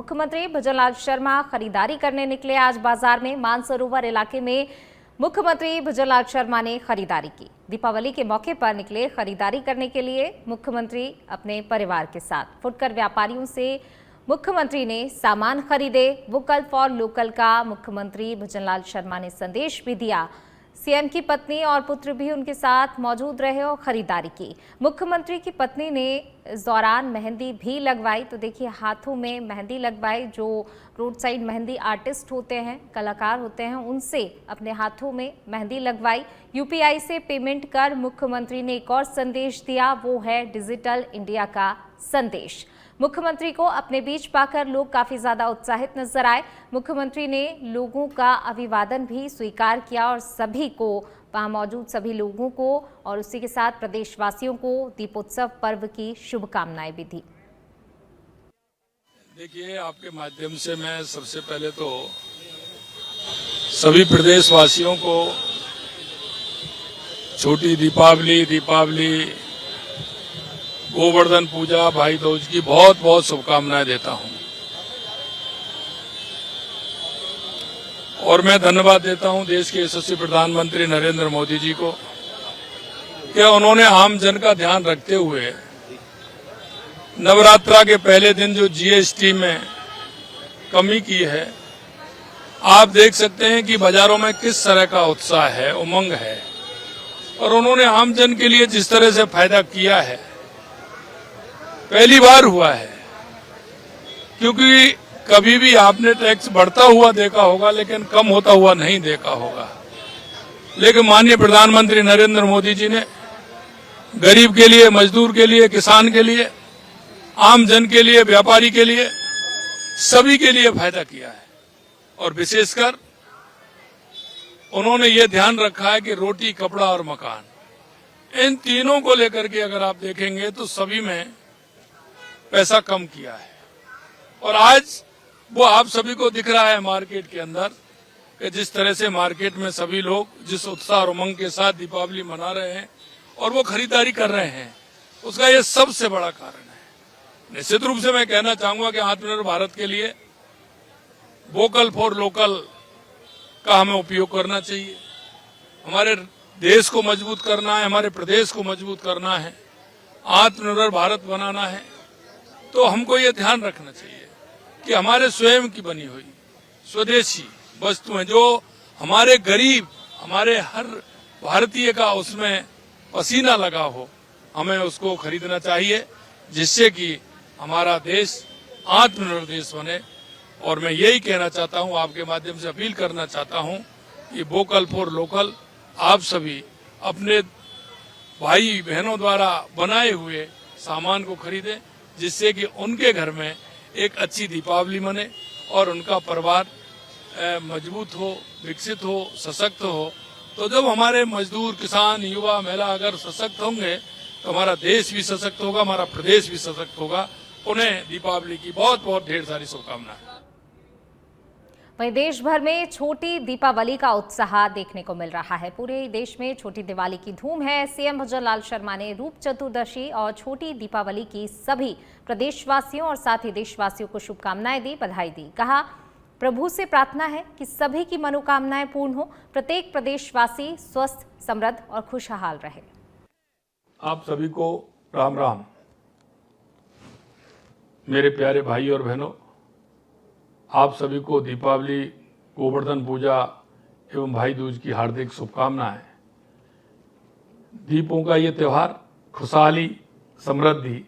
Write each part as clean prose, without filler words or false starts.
मुख्यमंत्री भजनलाल शर्मा खरीदारी करने निकले आज बाजार में। मानसरोवर इलाके में मुख्यमंत्री भजनलाल शर्मा ने खरीदारी की। दीपावली के मौके पर निकले खरीदारी करने के लिए मुख्यमंत्री अपने परिवार के साथ। फुटकर व्यापारियों से मुख्यमंत्री ने सामान खरीदे। वोकल फॉर लोकल का मुख्यमंत्री भजनलाल शर्मा ने संदेश भी दिया। सीएम की पत्नी और पुत्र भी उनके साथ मौजूद रहे और खरीदारी की। मुख्यमंत्री की पत्नी ने इस दौरान मेहंदी भी लगवाई। तो देखिए, हाथों में मेहंदी लगवाई। जो रोड साइड मेहंदी आर्टिस्ट होते हैं, कलाकार होते हैं, उनसे अपने हाथों में मेहंदी लगवाई। यूपीआई से पेमेंट कर मुख्यमंत्री ने एक और संदेश दिया, वो है डिजिटल इंडिया का संदेश। मुख्यमंत्री को अपने बीच पाकर लोग काफी ज्यादा उत्साहित नजर आए। मुख्यमंत्री ने लोगों का अभिवादन भी स्वीकार किया और सभी को, वहां मौजूद सभी लोगों को और उसी के साथ प्रदेशवासियों को दीपोत्सव पर्व की शुभकामनाएं भी दी। देखिए, आपके माध्यम से मैं सबसे पहले तो सभी प्रदेशवासियों को छोटी दीपावली गोवर्धन पूजा, भाई दूज की बहुत बहुत शुभकामनाएं देता हूं। और मैं धन्यवाद देता हूं देश के यशस्वी प्रधानमंत्री नरेंद्र मोदी जी को कि उन्होंने आम जन का ध्यान रखते हुए नवरात्रा के पहले दिन जो जीएसटी में कमी की है, आप देख सकते हैं कि बाजारों में किस तरह का उत्साह है, उमंग है। और उन्होंने आम जन के लिए जिस तरह से फायदा किया है, पहली बार हुआ है। क्योंकि कभी भी आपने टैक्स बढ़ता हुआ देखा होगा लेकिन कम होता हुआ नहीं देखा होगा। लेकिन माननीय प्रधानमंत्री नरेंद्र मोदी जी ने गरीब के लिए, मजदूर के लिए, किसान के लिए, आम जन के लिए, व्यापारी के लिए, सभी के लिए फायदा किया है। और विशेषकर उन्होंने ये ध्यान रखा है कि रोटी, कपड़ा और मकान, इन तीनों को लेकर के अगर आप देखेंगे तो सभी में पैसा कम किया है। और आज वो आप सभी को दिख रहा है मार्केट के अंदर कि जिस तरह से मार्केट में सभी लोग जिस उत्साह और उमंग के साथ दीपावली मना रहे हैं और वो खरीदारी कर रहे हैं, उसका ये सबसे बड़ा कारण है। निश्चित रूप से मैं कहना चाहूंगा कि आत्मनिर्भर भारत के लिए वोकल फॉर लोकल का हमें उपयोग करना चाहिए। हमारे देश को मजबूत करना है, हमारे प्रदेश को मजबूत करना है, आत्मनिर्भर भारत बनाना है, तो हमको ये ध्यान रखना चाहिए कि हमारे स्वयं की बनी हुई स्वदेशी वस्तुएं जो हमारे गरीब, हमारे हर भारतीय का उसमें पसीना लगा हो, हमें उसको खरीदना चाहिए, जिससे कि हमारा देश आत्मनिर्भर देश बने। और मैं यही कहना चाहता हूं, आपके माध्यम से अपील करना चाहता हूं कि वोकल फॉर लोकल आप सभी अपने भाई बहनों द्वारा बनाए हुए सामान को खरीदें, जिससे कि उनके घर में एक अच्छी दीपावली मने और उनका परिवार मजबूत हो, विकसित हो, सशक्त हो। तो जब हमारे मजदूर, किसान, युवा, महिला अगर सशक्त होंगे तो हमारा देश भी सशक्त होगा, हमारा प्रदेश भी सशक्त होगा। उन्हें दीपावली की बहुत बहुत ढेर सारी शुभकामनाएं। वहीं देश भर में छोटी दीपावली का उत्साह देखने को मिल रहा है। पूरे देश में छोटी दिवाली की धूम है। सीएम भजनलाल शर्मा ने रूप चतुर्दशी और छोटी दीपावली की सभी प्रदेशवासियों और साथ ही देशवासियों को शुभकामनाएं दी, बधाई दी। कहा, प्रभु से प्रार्थना है कि सभी की मनोकामनाएं पूर्ण हो, प्रत्येक प्रदेशवासी स्वस्थ, समृद्ध और खुशहाल रहे। आप सभी को राम राम। मेरे प्यारे भाई और बहनों, आप सभी को दीपावली, गोवर्धन पूजा एवं भाई दूज की हार्दिक शुभकामनाएं। दीपों का ये त्योहार खुशहाली, समृद्धि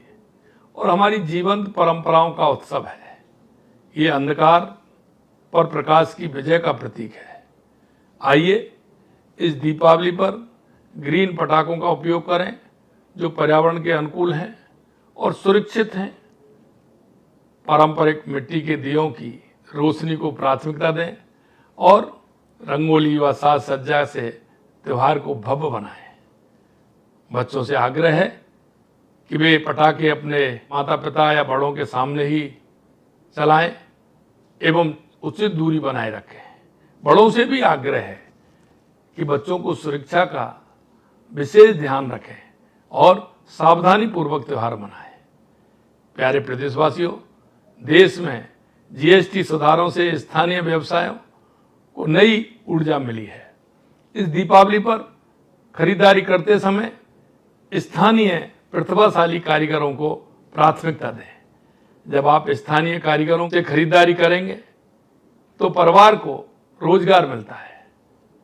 और हमारी जीवंत परंपराओं का उत्सव है। ये अंधकार पर प्रकाश की विजय का प्रतीक है। आइए इस दीपावली पर ग्रीन पटाखों का उपयोग करें जो पर्यावरण के अनुकूल हैं और सुरक्षित हैं। पारंपरिक मिट्टी के दियों की रोशनी को प्राथमिकता दें और रंगोली व साज सज्जा से त्योहार को भव्य बनाएं। बच्चों से आग्रह है कि वे पटाखे अपने माता पिता या बड़ों के सामने ही चलाएं एवं उचित दूरी बनाए रखें। बड़ों से भी आग्रह है कि बच्चों को सुरक्षा का विशेष ध्यान रखें और सावधानी पूर्वक त्योहार मनाएं। प्यारे प्रदेशवासियों, देश में जीएसटी सुधारों से स्थानीय व्यवसायों को नई ऊर्जा मिली है। इस दीपावली पर खरीदारी करते समय स्थानीय प्रतिभाशाली कारीगरों को प्राथमिकता दें। जब आप स्थानीय कारीगरों से खरीदारी करेंगे तो परिवार को रोजगार मिलता है,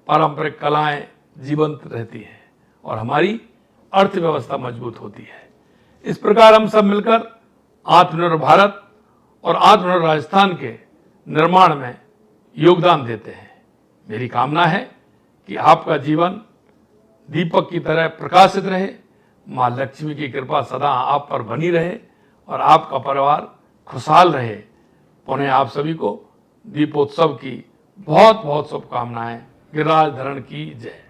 पारंपरिक कलाएं जीवंत रहती हैं और हमारी अर्थव्यवस्था मजबूत होती है। इस प्रकार हम सब मिलकर आत्मनिर्भर भारत और आत्मनिर्भर राजस्थान के निर्माण में योगदान देते हैं। मेरी कामना है कि आपका जीवन दीपक की तरह प्रकाशित रहे, मां लक्ष्मी की कृपा सदा आप पर बनी रहे और आपका परिवार खुशहाल रहे। पुनः आप सभी को दीपोत्सव की बहुत बहुत शुभकामनाएं। गिरिराज धरण की जय।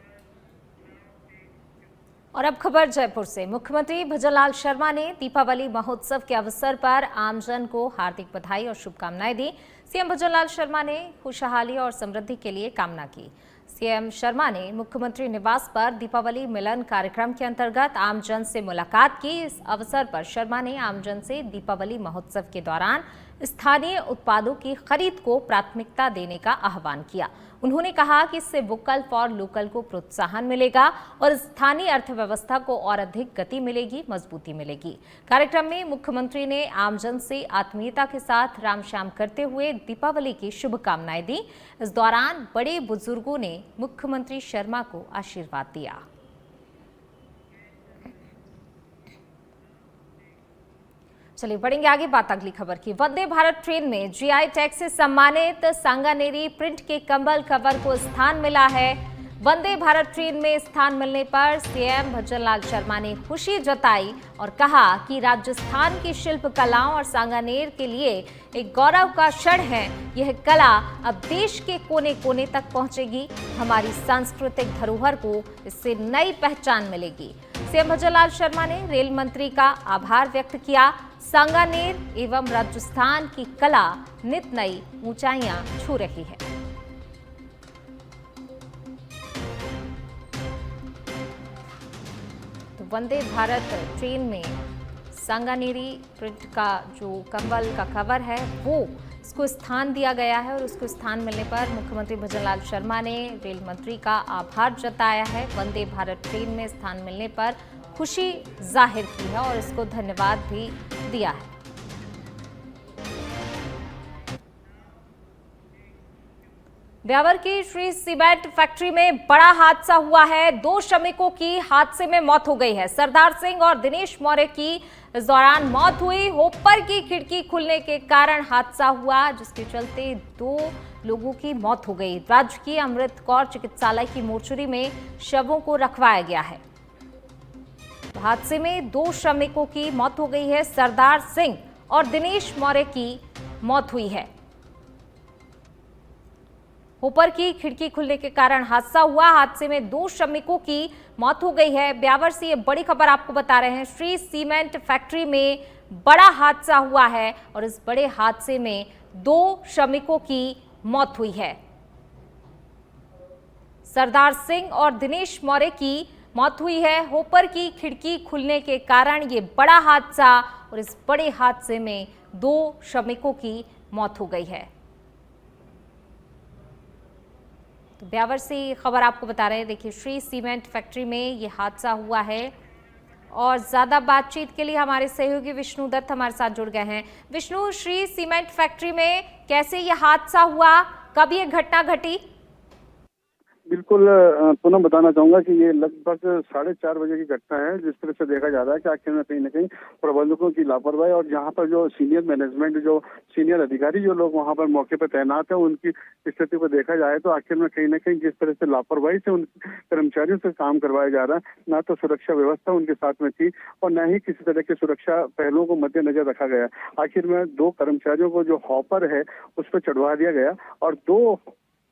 और अब खबर जयपुर से। मुख्यमंत्री भजनलाल शर्मा ने दीपावली महोत्सव के अवसर पर आमजन को हार्दिक बधाई और शुभकामनाएं दी। सीएम भजनलाल शर्मा ने खुशहाली और समृद्धि के लिए कामना की। सीएम शर्मा ने मुख्यमंत्री निवास पर दीपावली मिलन कार्यक्रम के अंतर्गत आमजन से मुलाकात की। इस अवसर पर शर्मा ने आमजन से दीपावली महोत्सव के दौरान स्थानीय उत्पादों की खरीद को प्राथमिकता देने का आह्वान किया। उन्होंने कहा कि इससे वोकल फॉर लोकल को प्रोत्साहन मिलेगा और स्थानीय अर्थव्यवस्था को और अधिक गति मिलेगी, मजबूती मिलेगी। कार्यक्रम में मुख्यमंत्री ने आमजन से आत्मीयता के साथ राम शाम करते हुए दीपावली की शुभकामनाएं दी। इस दौरान बड़े बुजुर्गों ने मुख्यमंत्री शर्मा को आशीर्वाद दिया। चलिए बढ़ेंगे आगे, बात अगली खबर की। वंदे भारत ट्रेन में जीआई टैग से सम्मानित सांगानेरी प्रिंट के कंबल कवर को स्थान मिला है। वंदे भारत ट्रेन में स्थान मिलने पर सीएम भजनलाल शर्मा ने खुशी जताई और कहा कि राजस्थान की शिल्प कलाओं और सांगानेर के लिए एक गौरव का क्षण है। यह कला अब देश के कोने कोने तक पहुंचेगी। हमारी सांस्कृतिक धरोहर को इससे नई पहचान मिलेगी। सीएम भजनलाल शर्मा ने रेल मंत्री का आभार व्यक्त किया। सांगानेर एवं राजस्थान की कला नित नई ऊंचाइयां छू रही है। तो वंदे भारत ट्रेन में सांगानेरी प्रिंट का जो कंबल का कवर है वो इसको स्थान दिया गया है और उसको स्थान मिलने पर मुख्यमंत्री भजनलाल शर्मा ने रेल मंत्री का आभार जताया है। वंदे भारत ट्रेन में स्थान मिलने पर खुशी जाहिर की है और इसको धन्यवाद भी दिया है। ब्यावर की श्री सीमेंट फैक्ट्री में बड़ा हादसा हुआ है। 2 श्रमिकों की हादसे में मौत हो गई है। सरदार सिंह और दिनेश मौर्य की इस दौरान मौत हुई। होपर की खिड़की खुलने के कारण हादसा हुआ, जिसके चलते 2 लोगों की मौत हो गई। राजकीय अमृत कौर चिकित्सालय की मोर्चरी में शवों को रखवाया गया है। हादसे में 2 श्रमिकों की मौत हो गई है। सरदार सिंह और दिनेश मौर्य की मौत हुई है। ऊपर की खिड़की खुलने के कारण हादसा हुआ। हादसे में 2 श्रमिकों की मौत हो गई है। ब्यावर से ये बड़ी खबर आपको बता रहे हैं। श्री सीमेंट फैक्ट्री में बड़ा हादसा हुआ है और इस बड़े हादसे में 2 श्रमिकों की मौत हुई है। सरदार सिंह और दिनेश मौर्य की मौत हुई है। होपर की खिड़की खुलने के कारण ये बड़ा हादसा और इस बड़े हादसे में 2 श्रमिकों की मौत हो गई है। तो ब्यावर से खबर आपको बता रहे हैं। देखिए, श्री सीमेंट फैक्ट्री में ये हादसा हुआ है और ज्यादा बातचीत के लिए हमारे सहयोगी विष्णु दत्त हमारे साथ जुड़ गए हैं। विष्णु, श्री सीमेंट फैक्ट्री में कैसे ये हादसा हुआ, कब ये घटना घटी? बिल्कुल, पुनः बताना चाहूंगा कि ये लगभग 4:30 बजे की घटना है। जिस तरह से देखा जा रहा है कि आखिर में कहीं न कहीं प्रबंधकों की लापरवाही और जहां पर जो सीनियर मैनेजमेंट, जो सीनियर अधिकारी जो लोग वहां पर मौके पर तैनात है, उनकी स्थिति को देखा जाए तो आखिर में कहीं न कहीं जिस तरह से लापरवाही से उन कर्मचारियों से काम करवाया जा रहा है, ना तो सुरक्षा व्यवस्था उनके साथ में थी और न ही किसी तरह के सुरक्षा पहलुओं को मद्देनजर रखा गया। आखिर में 2 कर्मचारियों को जो हॉपर है उस पर चढ़वा दिया गया और 2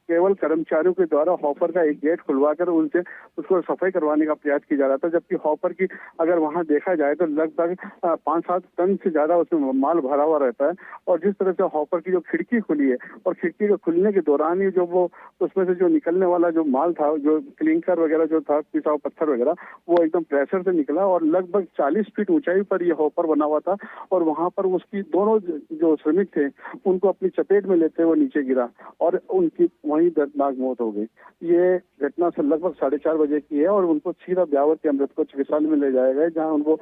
केवल कर्मचारियों के द्वारा हॉपर का एक गेट खुलवाकर उनसे उसको सफाई करवाने का प्रयास किया जा रहा था, जबकि हॉपर की अगर वहां देखा जाए तो लगभग 5-7 टन से ज्यादा उसमें माल भरा हुआ रहता है। और जिस तरह से हॉपर की जो खिड़की खुली है और खिड़की के खुलने के दौरान ही जो वो उसमें से जो निकलने वाला जो माल था, जो क्लिंकर वगैरह जो था, पिसा हुआ पत्थर वगैरह, वो एकदम प्रेशर से निकला और लगभग 40 फीट ऊंचाई पर ये हॉपर बना हुआ था और वहां पर उसकी दोनों जो श्रमिक थे उनको अपनी चपेट में लेते हुए नीचे गिरा और उनकी वहीं दर्दनाक मौत हो गई। ये घटना से लगभग 4:30 बजे की है और उनको सीधा ब्यावर के अमृत को चिकित्सालय में ले जाया गया, जहां उनको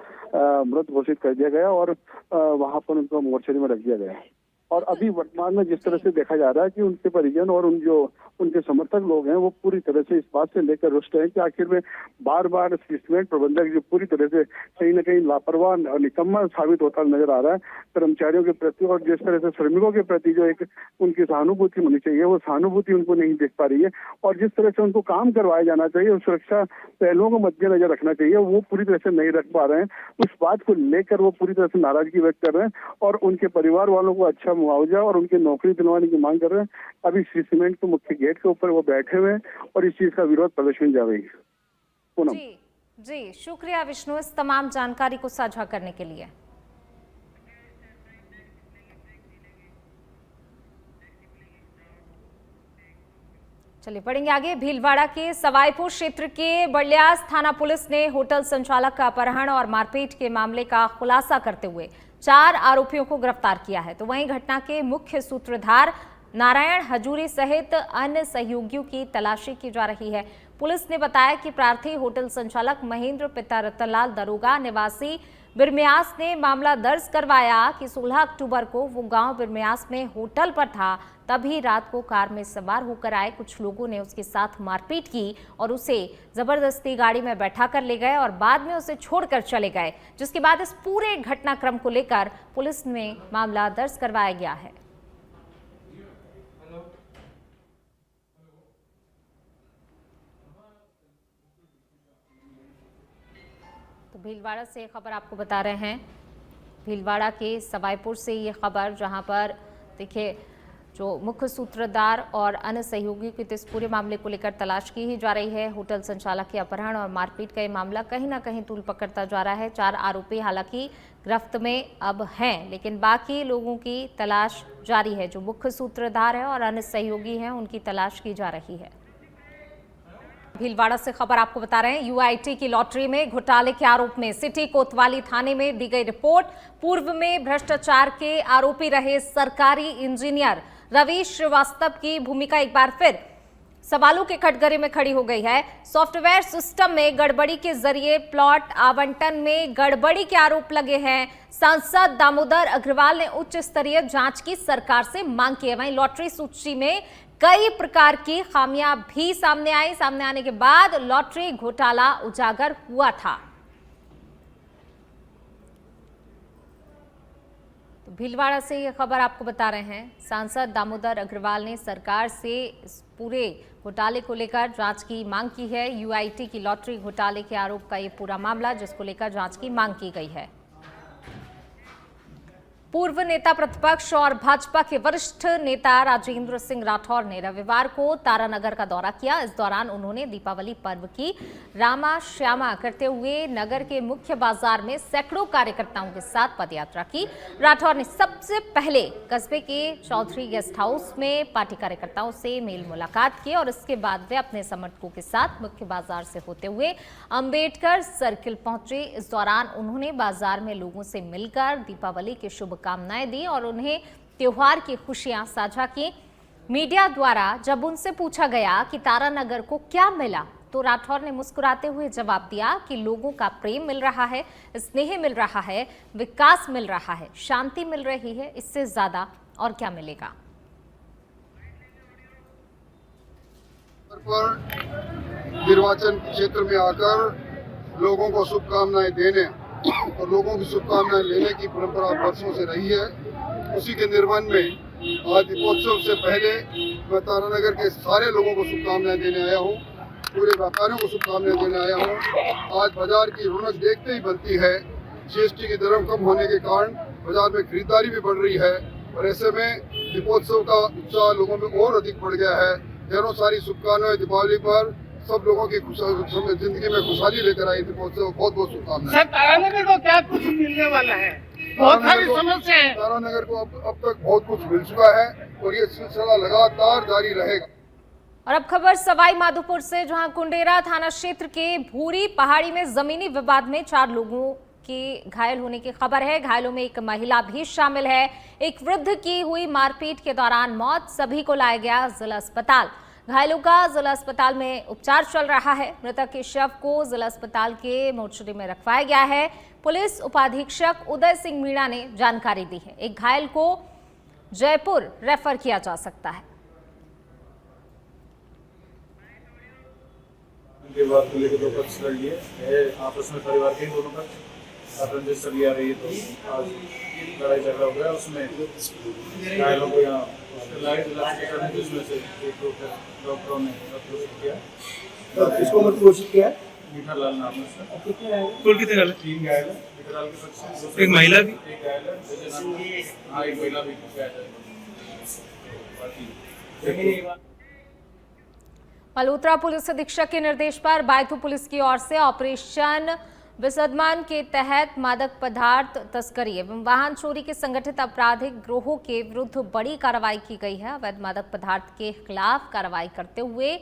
मृत घोषित कर दिया गया और वहां पर उनको मोर्चरी में रख दिया गया। और अभी वर्तमान में जिस तरह से देखा जा रहा है कि उनके परिजन और उनके समर्थक लोग हैं वो पूरी तरह से इस बात से लेकर रुष्ट हैं कि आखिर में बार बार सीमेंट प्रबंधक जो पूरी तरह से कहीं न कहीं लापरवाह और निकम्मा साबित होता नजर आ रहा है कर्मचारियों के प्रति, और जिस तरह से श्रमिकों के प्रति जो एक उनकी सहानुभूति होनी चाहिए वो सहानुभूति उनको नहीं देख पा रही है, और जिस तरह से उनको काम करवाया जाना चाहिए और सुरक्षा पहलुओं को मद्देनजर रखना चाहिए वो पूरी तरह से नहीं रख पा रहे हैं। उस बात को लेकर वो पूरी तरह से नाराजगी व्यक्त कर रहे हैं और उनके परिवार वालों को अच्छा मुआवजा और उनकी नौकरी दिलवाने की मांग कर रहे हैं। अभी सीमेंट के मुख्य गेट के ऊपर वो बैठे हुए हैं और इस चीज का विरोध प्रदर्शन जारी है। पूनम जी, शुक्रिया विष्णु इस तमाम जानकारी को साझा करने के लिए। चलिए बढ़ेंगे आगे। भीलवाड़ा के सवाईपुर क्षेत्र के बलियास थाना पुलिस ने होटल संचालक का अपहरण और मारपीट के मामले का खुलासा करते हुए 4 आरोपियों को गिरफ्तार किया है। तो वहीं घटना के मुख्य सूत्रधार नारायण हजूरी सहित अन्य सहयोगियों की तलाशी की जा रही है। पुलिस ने बताया कि प्रार्थी होटल संचालक महेंद्र पिता रतनलाल दरोगा निवासी बिरमियास ने मामला दर्ज करवाया कि 16 अक्टूबर को वो गांव बिरमियास में होटल पर था, तभी रात को कार में सवार होकर आए कुछ लोगों ने उसके साथ मारपीट की और उसे जबरदस्ती गाड़ी में बैठा कर ले गए और बाद में उसे छोड़कर चले गए, जिसके बाद इस पूरे घटनाक्रम को लेकर पुलिस में मामला दर्ज करवाया गया है। तो भीलवाड़ा से खबर आपको बता रहे हैं, भीलवाड़ा के सवाईपुर से ये खबर, जहां पर देखिए जो मुख्य सूत्रधार और अन्य सहयोगी की इस पूरे मामले को लेकर तलाश की ही जा रही है। होटल संचालक के अपहरण और मारपीट का ये मामला कहीं ना कहीं तूल पकड़ता जा रहा है। 4 आरोपी हालांकि गिरफ्त में अब हैं, लेकिन बाकी लोगों की तलाश जारी है। जो मुख्य सूत्रधार है और अन्य सहयोगी हैं उनकी तलाश की जा रही है। भीलवाड़ा से खबर आपको बता रहे हैं, यूआईटी की लॉटरी में घोटाले के आरोप में सिटी कोतवाली थाने में दी गई रिपोर्ट। पूर्व में भ्रष्टाचार के आरोपी रहे सरकारी इंजीनियर रवि श्रीवास्तव की भूमिका एक बार फिर सवालों के कटघरे में खड़ी हो गई है। सॉफ्टवेयर सिस्टम में गड़बड़ी के जरिए प्लॉट आवंटन में गड़बड़ी के आरोप लगे हैं। सांसद दामोदर अग्रवाल ने उच्च स्तरीय जांच की सरकार से मांग की है। वहीं लॉटरी सूची में कई प्रकार की खामियां भी सामने आई। सामने आने के बाद लॉटरी घोटाला उजागर हुआ था। तो भीलवाड़ा से यह खबर आपको बता रहे हैं, सांसद दामोदर अग्रवाल ने सरकार से इस पूरे घोटाले को लेकर जांच की मांग की है। यूआईटी की लॉटरी घोटाले के आरोप का ये पूरा मामला, जिसको लेकर जांच की मांग की गई है। पूर्व नेता प्रतिपक्ष और भाजपा के वरिष्ठ नेता राजेंद्र सिंह राठौर ने रविवार को तारानगर का दौरा किया। इस दौरान उन्होंने दीपावली पर्व की रामा श्यामा करते हुए नगर के मुख्य बाजार में सैकड़ों कार्यकर्ताओं के साथ पदयात्रा की। राठौर ने सबसे पहले कस्बे के चौधरी गेस्ट हाउस में पार्टी कार्यकर्ताओं से मेल मुलाकात की और इसके बाद वे अपने समर्थकों के साथ मुख्य बाजार से होते हुए अंबेडकर सर्किल पहुंचे। इस दौरान उन्होंने बाजार में लोगों से मिलकर दीपावली की शुभकामनाएं दी और उन्हें त्योहार की खुशियां साझा की। मीडिया द्वारा जब उनसे पूछा गया कि तारानगर को क्या मिला, तो राठौर ने मुस्कुराते हुए जवाब दिया कि लोगों का प्रेम मिल रहा है, स्नेह मिल रहा है, विकास मिल रहा है, शांति मिल रही है, इससे ज्यादा और क्या मिलेगा। पर निर्वाचन क्षेत्र में आकर लोगों को शुभकामनाएं देने और लोगों की शुभकामनाएं लेने की परंपरा वर्षों से रही है। उसी के निर्माण में आज दीपोत्सव से पहले मैं तारानगर के सारे लोगों को शुभकामनाएं देने आया हूँ, पूरे व्यापारियों को शुभकामनाएं देने आया हूँ। आज बाजार की रौनक देखते ही बनती है। जीएसटी की दरें कम होने के कारण बाजार में खरीदारी भी बढ़ रही है और ऐसे में दीपोत्सव का उत्साह लोगों में और अधिक बढ़ गया है। ढेरों सारी शुभकामनाएं दीपावली पर सब लोगों की जिंदगी में खुशहाली लेकर आई थी। बहुत बहुत शुभकामनाएं। सर, तारानगर को क्या कुछ मिलने वाला है? बहुत सारी समस्या है। तारानगर को अब तक बहुत कुछ मिल चुका है और ये सिलसिला लगातार जारी रहेगा। और अब खबर सवाई माधोपुर से, जहां कुंडेरा थाना क्षेत्र के भूरी पहाड़ी में जमीनी विवाद में 4 लोगों के घायल होने की खबर है। घायलों में एक महिला भी शामिल है। एक वृद्ध की हुई मारपीट के दौरान मौत, सभी को लाया गया जिला अस्पताल। घायलों का जिला अस्पताल में उपचार चल रहा है। मृतक के शव को जिला अस्पताल के मोर्चरी में रखवाया गया है। पुलिस उपाधीक्षक उदय सिंह मीणा ने जानकारी दी है। एक घायल को जयपुर रेफर किया जा सकता है। विवाद को लेकर 2 पक्ष लड़ लिए आपस में, परिवार के दोनों पक्ष रंजिश चली आ रही है, तो आज लड़ाई झगड़ा हो गया। उसमें घायलों को यहाँ करने, जिसमें से एक डॉक्टरों ने किया। किसको मत घोषित किया? मीठा लाल नाम है उसका। कुल कितने घायल? 3 घायल है मीठा लाल के पक्ष से। एक महिला भी? एक घायल है विजय नाम। हाँ, एक महिला भी घायल है। मल्होत्रा पुलिस अधीक्षक के निर्देश पर बायतू पुलिस की ओर से ऑपरेशन विसदमान के तहत मादक पदार्थ तस्करी एवं वाहन चोरी के संगठित आपराधिक गिरोहों के विरुद्ध बड़ी कार्रवाई की गई है। अवैध मादक पदार्थ के खिलाफ कार्रवाई करते हुए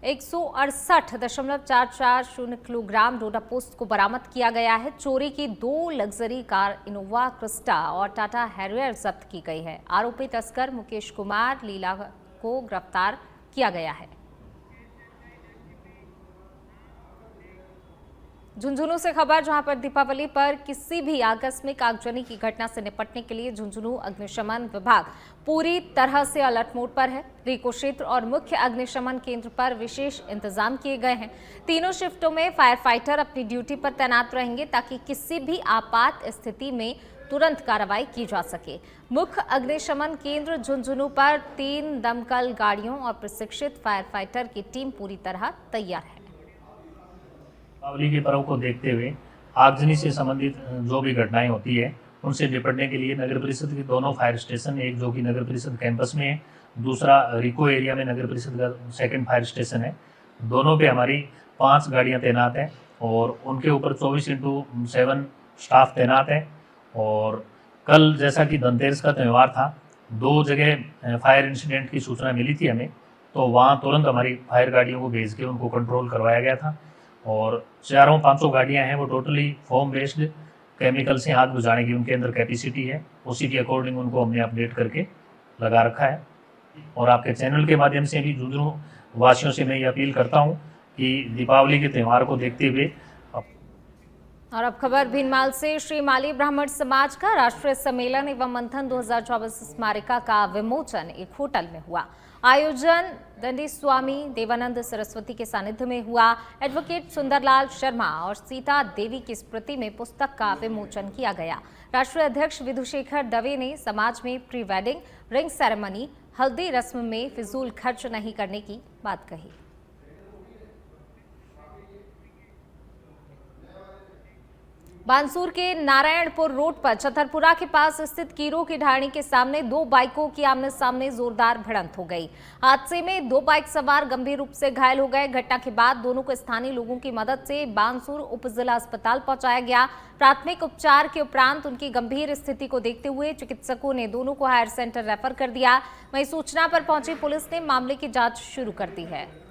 168.440 किलोग्राम डोडा पोस्ट को बरामद किया गया है। चोरी की 2 लग्जरी कार इनोवा क्रिस्टा और टाटा हैरियर जब्त की गई है। आरोपी तस्कर मुकेश कुमार लीला को गिरफ्तार किया गया है। झुंझुनू से खबर, जहां पर दीपावली पर किसी भी आकस्मिक आगजनी की घटना से निपटने के लिए झुंझुनू अग्निशमन विभाग पूरी तरह से अलर्ट मोड पर है। रिको क्षेत्र और मुख्य अग्निशमन केंद्र पर विशेष इंतजाम किए गए हैं। तीनों शिफ्टों में फायर फाइटर अपनी ड्यूटी पर तैनात रहेंगे ताकि किसी भी आपात स्थिति में तुरंत कार्रवाई की जा सके। मुख्य अग्निशमन केंद्र झुंझुनू पर 3 दमकल गाड़ियों और प्रशिक्षित फायर फाइटर की टीम पूरी तरह तैयार है। दीपावली के पर्व को देखते हुए आगजनी से संबंधित जो भी घटनाएं होती है उनसे निपटने के लिए नगर परिषद के दोनों फायर स्टेशन, एक जो कि नगर परिषद कैंपस में है, दूसरा रिको एरिया में नगर परिषद का 2nd फायर स्टेशन है। दोनों पे हमारी 5 गाड़ियां तैनात हैं और उनके ऊपर 24/7 स्टाफ तैनात है। और कल जैसा कि धनतेरस का त्यौहार था, 2 जगह फायर इंसिडेंट की सूचना मिली थी हमें, तो वहाँ तुरंत हमारी फायर गाड़ियों को भेज के उनको कंट्रोल करवाया गया था। और 400-500 गाड़ियां हैं, वो टोटली फोम बेस्ड केमिकल से आग बुझाने की उनके अंदर कैपेसिटी है। उसी के अकॉर्डिंग उनको हमने अपडेट करके लगा रखा है। और आपके चैनल के माध्यम से भी झुंझुनू वासियों से मैं ये अपील करता हूँ कि दीपावली के त्यौहार को देखते हुए। और अब खबर भीनमाल से, श्री माली ब्राह्मण समाज का राष्ट्रीय सम्मेलन एवं मंथन 2024 स्मारिका का विमोचन एक होटल में हुआ। आयोजन दंडी स्वामी देवानंद सरस्वती के सानिध्य में हुआ। एडवोकेट सुंदरलाल शर्मा और सीता देवी की स्मृति में पुस्तक का विमोचन किया गया। राष्ट्रीय अध्यक्ष विधुशेखर दवे ने समाज में प्री वेडिंग, रिंग सेरेमनी, हल्दी रस्म में फिजूल खर्च नहीं करने की बात कही। बानसूर के नारायणपुर रोड पर छतरपुरा के पास स्थित कीरो की ढाणी के सामने 2 बाइकों की आमने सामने जोरदार भिड़ंत हो गई। हादसे में 2 बाइक सवार गंभीर रूप से घायल हो गए। घटना के बाद दोनों को स्थानीय लोगों की मदद से बानसूर उप जिला अस्पताल पहुंचाया गया। प्राथमिक उपचार के उपरांत उनकी गंभीर स्थिति को देखते हुए चिकित्सकों ने दोनों को हायर सेंटर रेफर कर दिया। वहीं सूचना पर पहुंची पुलिस ने मामले की जांच शुरू कर दी है।